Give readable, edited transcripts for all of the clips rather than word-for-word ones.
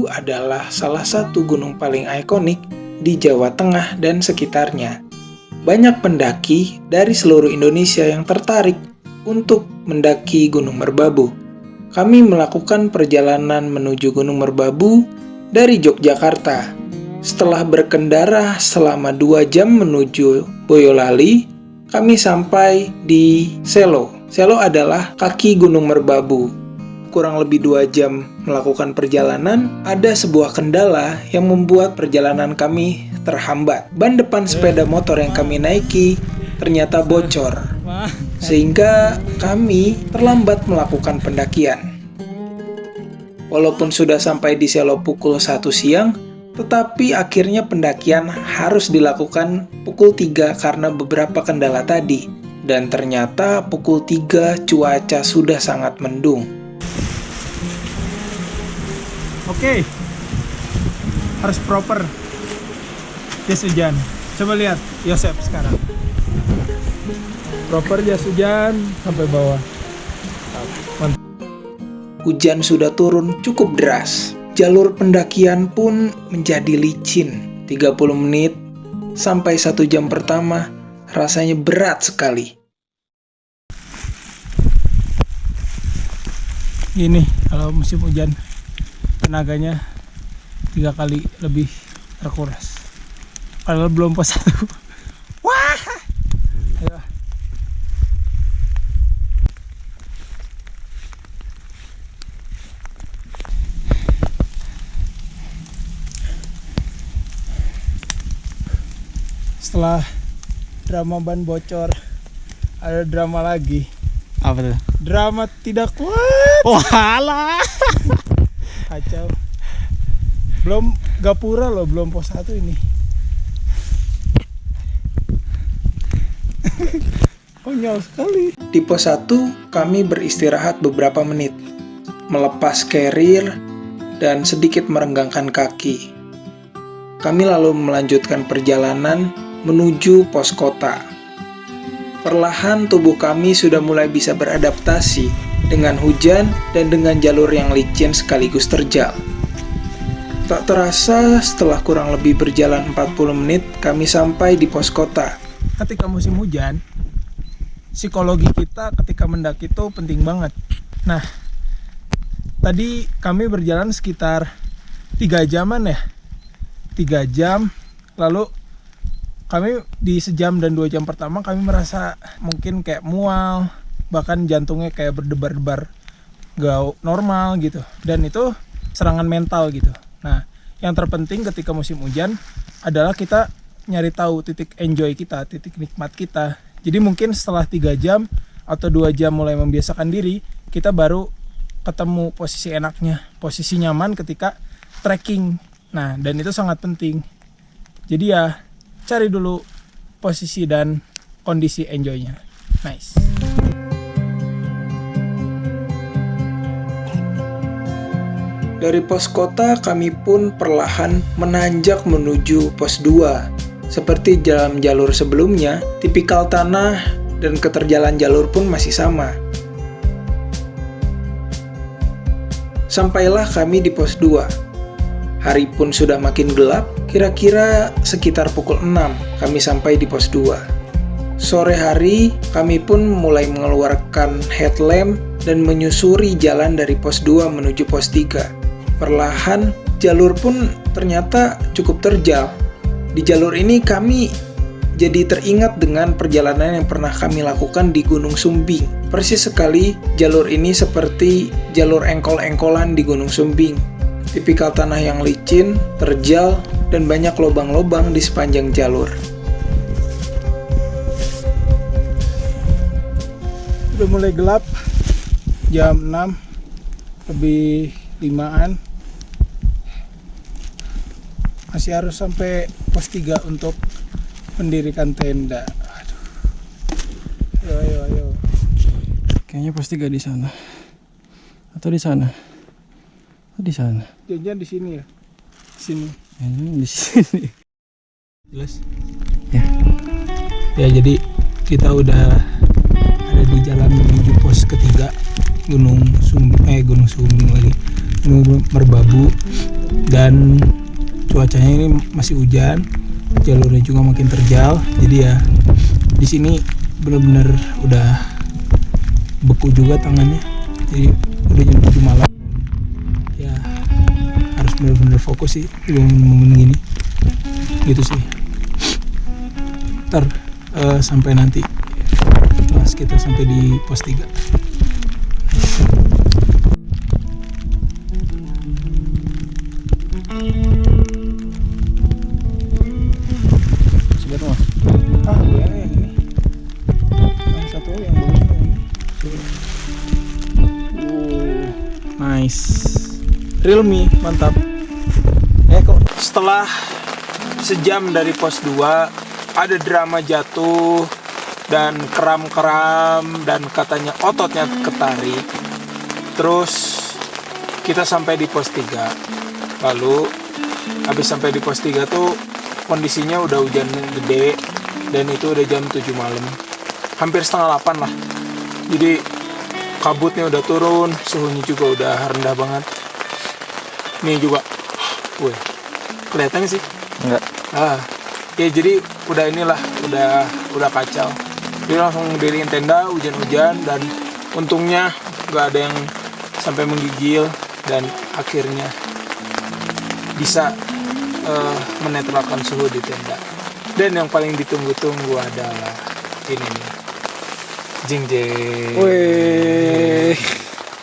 Merbabu adalah salah satu gunung paling ikonik di Jawa Tengah dan sekitarnya. Banyak pendaki dari seluruh Indonesia yang tertarik untuk mendaki Gunung Merbabu. Kami melakukan perjalanan menuju Gunung Merbabu dari Yogyakarta. Setelah berkendara selama 2 jam menuju Boyolali, kami sampai di Selo. Selo adalah kaki Gunung Merbabu. Kurang lebih 2 jam melakukan perjalanan, ada sebuah kendala yang membuat perjalanan kami terhambat. Ban depan sepeda motor yang kami naiki ternyata bocor, sehingga kami terlambat melakukan pendakian. Walaupun sudah sampai di Selo pukul 1 siang, tetapi akhirnya pendakian harus dilakukan pukul 3 karena beberapa kendala tadi. Dan ternyata pukul 3 cuaca sudah sangat mendung. Oke, harus proper jas hujan. Coba lihat Yosep sekarang. Proper jas hujan sampai bawah. Hujan sudah turun cukup deras. Jalur pendakian pun menjadi licin. 30 menit sampai 1 jam pertama rasanya berat sekali. Ini kalau musim hujan tenaganya 3 kali lebih terkuras. Padahal belum pos 1. Wah! Ayo. Setelah drama ban bocor, ada drama lagi. Apa tuh? Drama tidak kuat. Walah. Kacau. Belum gapura loh, belum pos 1 ini. Konyol sekali. Di pos 1 kami beristirahat beberapa menit, melepas carrier dan sedikit merenggangkan kaki. Kami lalu melanjutkan perjalanan menuju pos kota. Perlahan tubuh kami sudah mulai bisa beradaptasi dengan hujan dan dengan jalur yang licin sekaligus terjal. Tak terasa setelah kurang lebih berjalan 40 menit kami sampai di pos kota. Ketika musim hujan, psikologi kita ketika mendaki itu penting banget. Nah, tadi kami berjalan sekitar 3 jaman ya. 3 jam, lalu kami di sejam dan 2 jam pertama kami merasa mungkin kayak mual, bahkan jantungnya kayak berdebar-debar gak normal gitu. Dan itu serangan mental gitu. Nah, yang terpenting ketika musim hujan adalah kita nyari tahu titik enjoy kita, titik nikmat kita. Jadi mungkin setelah 3 jam atau 2 jam mulai membiasakan diri, kita baru ketemu posisi enaknya, posisi nyaman ketika trekking. Nah, dan itu sangat penting. Jadi ya, cari dulu posisi dan kondisi enjoy-nya. Nice. Dari pos kota kami pun perlahan menanjak menuju pos 2. Seperti dalam jalur sebelumnya, tipikal tanah dan keterjalan jalur pun masih sama. Sampailah kami di pos 2. Hari pun sudah makin gelap, kira-kira sekitar pukul 6 kami sampai di pos 2. Sore hari, kami pun mulai mengeluarkan headlamp dan menyusuri jalan dari pos 2 menuju pos 3. Perlahan, jalur pun ternyata cukup terjal. Di jalur ini kami jadi teringat dengan perjalanan yang pernah kami lakukan di Gunung Sumbing. Persis sekali, jalur ini seperti jalur engkol-engkolan di Gunung Sumbing. Tipikal tanah yang licin, terjal, dan banyak lubang-lubang di sepanjang jalur. Udah mulai gelap, jam 6 lebih 5-an. Masih harus sampai pos 3 untuk mendirikan tenda. Aduh. Ayo. Kayaknya pos 3 di sana. Atau di sana? Oh, di sana. Jangan di sini ya. Di sini. Di sini. Jelas? Ya. Ya, jadi kita udah ada di jalan menuju pos ketiga Gunung Sumbing lagi. Gunung Merbabu. dan cuacanya ini masih hujan, jalurnya juga makin terjal. Jadi ya di sini benar-benar udah beku juga tangannya. Jadi udah jam 7 malam. Ya harus benar-benar fokus sih di momen gini. Gitu sih. Ntar sampai nanti pas kita sampai di pos 3. Sebentar mas. Gue yang ini. Yang satu yang bagus yang ini. Nice. Realme, mantap. Kok setelah sejam dari pos 2 ada drama jatuh dan kram-kram dan katanya ototnya ketarik. Terus kita sampai di pos 3. Lalu habis sampai di pos 3 tuh kondisinya udah hujan gede dan itu udah jam 7 malam. Hampir setengah 8 lah. Jadi kabutnya udah turun, suhunya juga udah rendah banget. Nih juga. Wih. Kelihatan sih? Enggak. Ya jadi udah inilah, udah kacau. Dia langsung diriin tenda hujan-hujan dan untungnya nggak ada yang sampai menggigil dan akhirnya bisa menetralkan suhu di tenda. Dan yang paling ditunggu-tunggu adalah ini nih, jing jing. Wih.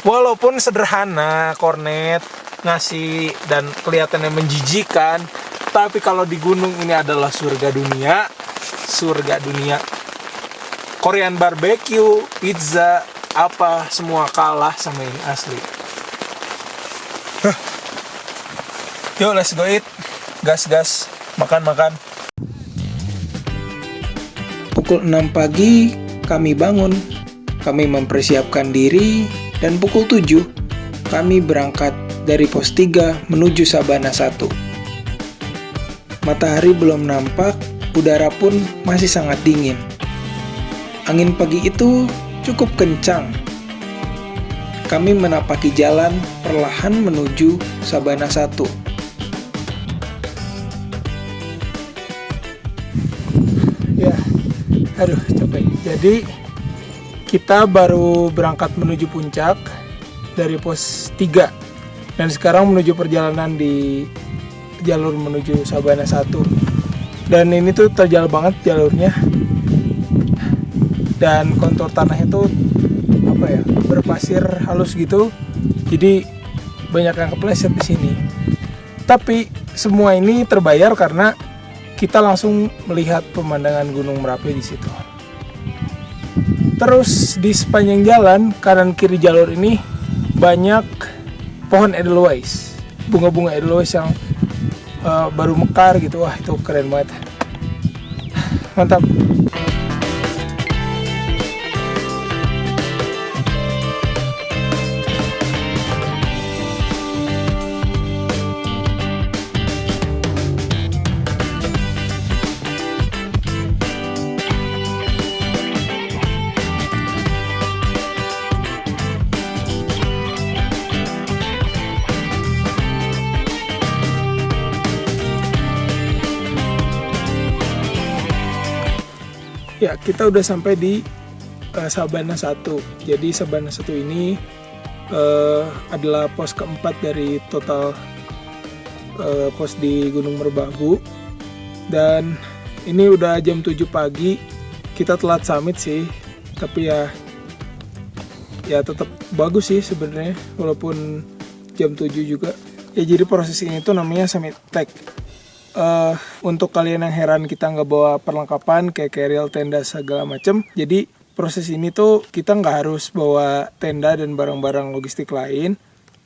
Walaupun sederhana, kornet ngasih dan kelihatannya menjijikan, tapi kalau di gunung ini adalah surga dunia. Surga dunia. Korean barbecue, pizza, apa semua kalah sama ini asli. Yuk let's go eat. Gas, makan. Pukul 6 pagi kami bangun. Kami mempersiapkan diri dan pukul 7 kami berangkat dari pos 3 menuju Sabana 1. Matahari belum nampak, udara pun masih sangat dingin. Angin pagi itu cukup kencang. Kami menapaki jalan perlahan menuju Sabana 1. Ya, aduh capek. Jadi kita baru berangkat menuju puncak dari pos 3 dan sekarang menuju perjalanan di jalur menuju Sabana 1. Dan ini tuh terjal banget jalurnya. Dan kontur tanahnya tuh berpasir halus gitu. Jadi banyak yang kepleset di sini. Tapi semua ini terbayar karena kita langsung melihat pemandangan Gunung Merapi di situ. Terus di sepanjang jalan kanan kiri jalur ini banyak pohon edelweiss, bunga-bunga edelweiss yang baru mekar gitu. Wah, itu keren banget. Mantap. Ya, kita udah sampai di Sabana 1. Jadi Sabana 1 ini adalah pos keempat dari total pos di Gunung Merbabu. Dan ini udah jam 7 pagi. Kita telat summit sih, tapi ya tetap bagus sih sebenarnya walaupun jam 7 juga. Ya jadi proses ini tuh namanya summit tag. Untuk kalian yang heran kita nggak bawa perlengkapan kayak carrier, tenda segala macem, jadi proses ini tuh kita nggak harus bawa tenda dan barang-barang logistik lain.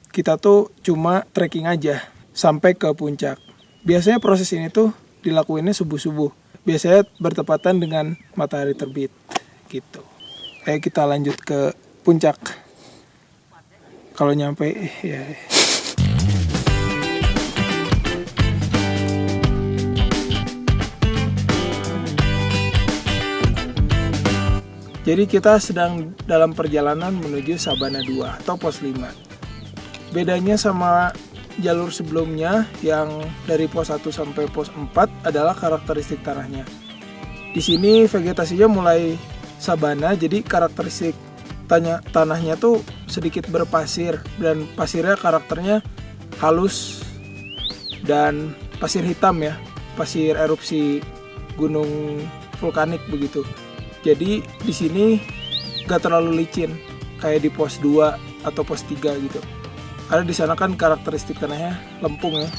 Kita tuh cuma trekking aja sampai ke puncak. Biasanya proses ini tuh dilakuinnya subuh-subuh. Biasanya bertepatan dengan matahari terbit gitu. Ayo kita lanjut ke puncak. Kalau nyampe ya. Jadi kita sedang dalam perjalanan menuju Sabana 2 atau pos 5. Bedanya sama jalur sebelumnya yang dari pos 1 sampai pos 4 adalah karakteristik tanahnya. Di sini vegetasinya mulai sabana, jadi karakteristik tanahnya tuh sedikit berpasir dan pasirnya karakternya halus dan pasir hitam ya, pasir erupsi gunung vulkanik begitu. Jadi di sini gak terlalu licin kayak di pos 2 atau pos 3 gitu. Karena di sana kan karakteristik tanahnya lempung ya.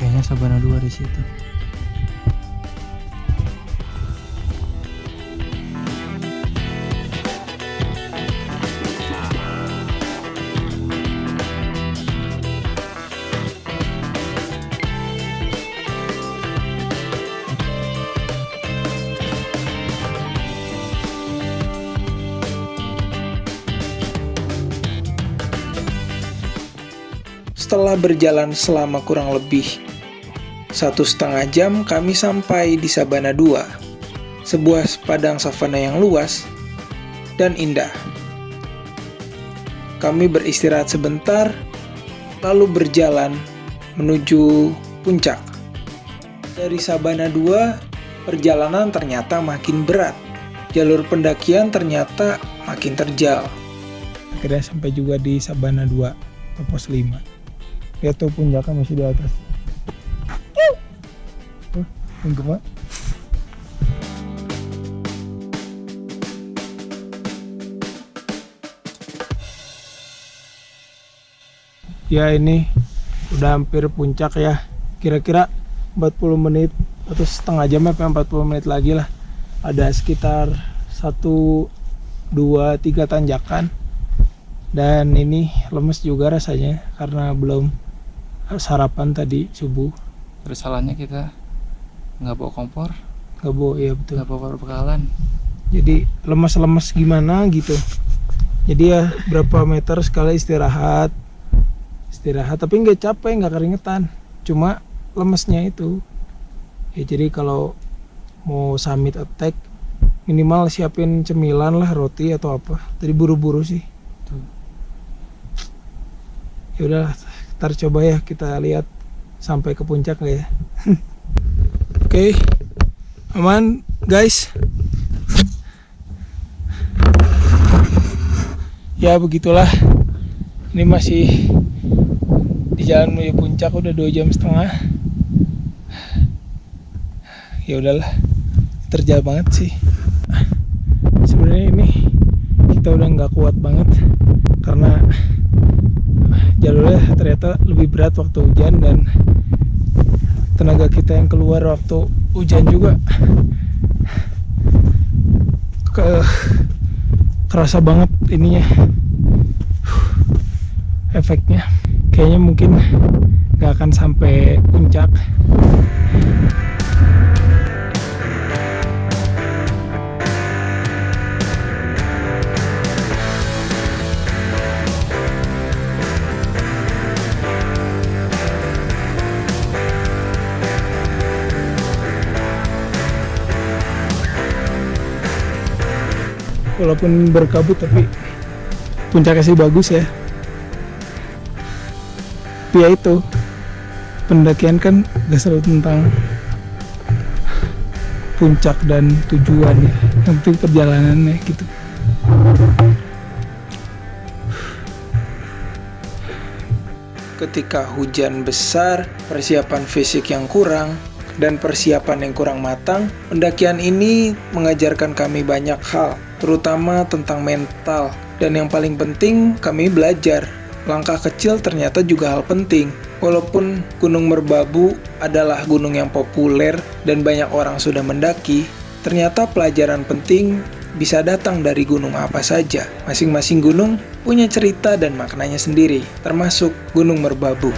Kayaknya sabana 2 di situ. Setelah berjalan selama kurang lebih 1,5 jam, kami sampai di Sabana 2, sebuah padang savana yang luas dan indah. Kami beristirahat sebentar, lalu berjalan menuju puncak. Dari Sabana 2, perjalanan ternyata makin berat. Jalur pendakian ternyata makin terjal. Akhirnya sampai juga di Sabana 2 atau pos 5. Lihat tuh puncaknya masih di atas. Enggak. Ya ini udah hampir puncak ya. Kira-kira 40 menit atau setengah jam apa 40 menit lagi lah. Ada sekitar 1, 2, 3 tanjakan. Dan ini lemes juga rasanya karena belum sarapan tadi subuh. Terus salahnya kita nggak bawa kompor, Nggak bawa, ya betul. nggak bawa perbekalan. Jadi lemas-lemas gimana gitu. Jadi ya berapa meter sekali istirahat, tapi nggak capek, nggak keringetan, cuma lemesnya itu ya. Jadi kalau mau summit attack minimal siapin cemilan lah, roti atau apa. Tadi buru-buru sih. Ya udah, ntar coba ya kita lihat sampai ke puncak nggak ya. Oke, aman guys. Ya begitulah, ini masih di jalan menuju puncak, udah 2,5 jam. Ya udahlah, terjal banget sih. Sebenarnya ini kita udah nggak kuat banget karena jalurnya ternyata lebih berat waktu hujan dan tenaga kita yang keluar waktu hujan juga kerasa banget ininya, efeknya. Kayaknya mungkin nggak akan sampai puncak. Walaupun berkabut tapi puncaknya sih bagus ya. Tapi ya itu, pendakian kan gak selalu tentang puncak dan tujuannya, yang penting perjalanannya gitu. Ketika hujan besar, persiapan fisik yang kurang, dan persiapan yang kurang matang, pendakian ini mengajarkan kami banyak hal, terutama tentang mental. Dan yang paling penting, kami belajar. Langkah kecil ternyata juga hal penting. Walaupun Gunung Merbabu adalah gunung yang populer dan banyak orang sudah mendaki, ternyata pelajaran penting bisa datang dari gunung apa saja. Masing-masing gunung punya cerita dan maknanya sendiri, termasuk Gunung Merbabu.